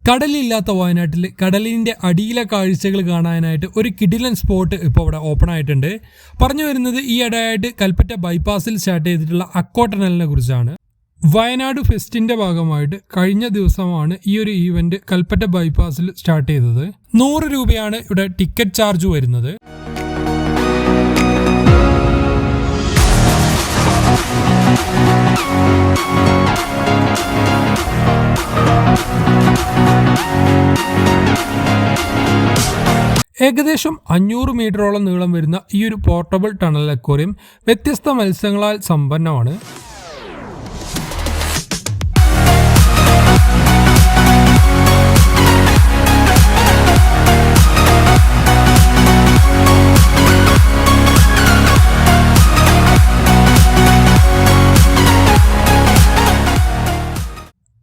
കടലില്ലാത്ത വയനാട്ടിൽ കടലിൻ്റെ അടിയിലെ കാഴ്ചകൾ കാണാനായിട്ട് ഒരു കിടിലൻ സ്പോട്ട് ഇപ്പോൾ ഇവിടെ ഓപ്പൺ ആയിട്ടുണ്ട്. പറഞ്ഞു വരുന്നത് ഈ ഇടയായിട്ട് കൽപ്പറ്റ ബൈപ്പാസിൽ സ്റ്റാർട്ട് ചെയ്തിട്ടുള്ള അക്കോ ടണലിനെ കുറിച്ചാണ്. വയനാട് ഫെസ്റ്റിൻ്റെ ഭാഗമായിട്ട് കഴിഞ്ഞ ദിവസമാണ് ഈ ഒരു ഈവൻറ്റ് കൽപ്പറ്റ ബൈപ്പാസിൽ സ്റ്റാർട്ട് ചെയ്തത്. 100 രൂപയാണ് ഇവിടെ ടിക്കറ്റ് ചാർജ് വരുന്നത്. ഏകദേശം 500 മീറ്ററോളം നീളം വരുന്ന ഈ ഒരു പോർട്ടബിൾ ടണൽ അക്വേറിയം വ്യത്യസ്ത മത്സ്യങ്ങളാൽ സമ്പന്നമാണ്.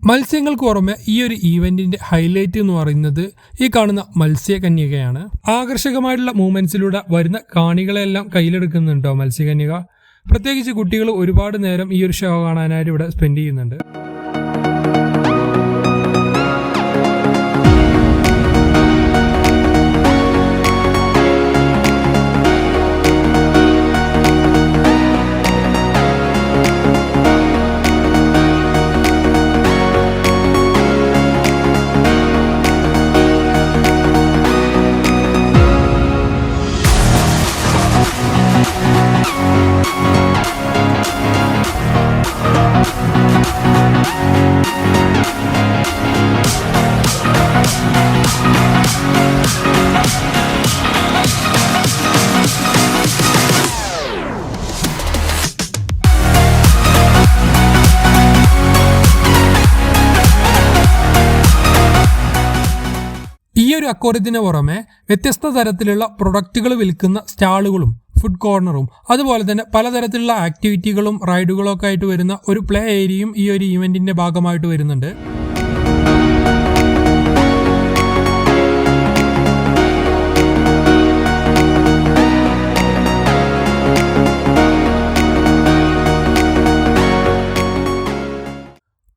മത്സ്യങ്ങൾക്ക് പുറമെ ഈ ഒരു ഈവൻറ്റിൻ്റെ ഹൈലൈറ്റ് എന്ന് പറയുന്നത് ഈ കാണുന്ന മത്സ്യകന്യകയാണ്. ആകർഷകമായിട്ടുള്ള മൂവ്മെൻറ്റ്സിലൂടെ വരുന്ന കാണികളെല്ലാം കയ്യിലെടുക്കുന്നുണ്ടോ മത്സ്യകന്യക. പ്രത്യേകിച്ച് കുട്ടികൾ ഒരുപാട് നേരം ഈ ഒരു ഷോ കാണാനായിട്ട് ഇവിടെ സ്പെൻഡ് ചെയ്യുന്നുണ്ട്. ഈ ഒരു അക്വേറിയത്തിന് പുറമെ വ്യത്യസ്ത തരത്തിലുള്ള പ്രൊഡക്റ്റുകൾ വിൽക്കുന്ന സ്റ്റാളുകളും ഫുഡ് കോർണറും അതുപോലെ തന്നെ പലതരത്തിലുള്ള ആക്ടിവിറ്റികളും റൈഡുകളും ഒക്കെ ആയിട്ട് വരുന്ന ഒരു പ്ലേ ഏരിയയും ഈ ഒരു ഈവൻറ്റിൻ്റെ ഭാഗമായിട്ട് വരുന്നുണ്ട്.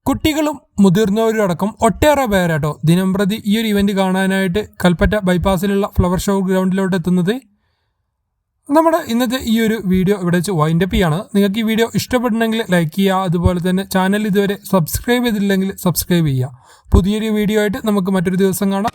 കുട്ടികളും മുതിർന്നവരും അടക്കം ഒട്ടേറെ പേരാട്ടോ ദിനംപ്രതി ഈ ഒരു ഇവന്റ് കാണാനായിട്ട് കൽപ്പറ്റ ബൈപ്പാസിലുള്ള ഫ്ലവർ ഷോ ഗ്രൗണ്ടിലോട്ട് എത്തുന്നത്. നമ്മുടെ ഇന്നത്തെ ഈ ഒരു വീഡിയോ ഇവിടെ വെച്ച് വൈൻഡപ്പ് ചെയ്യാണ്. നിങ്ങൾക്ക് ഈ വീഡിയോ ഇഷ്ടപ്പെടണമെങ്കിൽ ലൈക്ക് ചെയ്യുക. അതുപോലെ തന്നെ ചാനൽ ഇതുവരെ സബ്സ്ക്രൈബ് ചെയ്തില്ലെങ്കിൽ സബ്സ്ക്രൈബ് ചെയ്യുക. പുതിയൊരു വീഡിയോ ആയിട്ട് നമുക്ക് മറ്റൊരു ദിവസം കാണാം.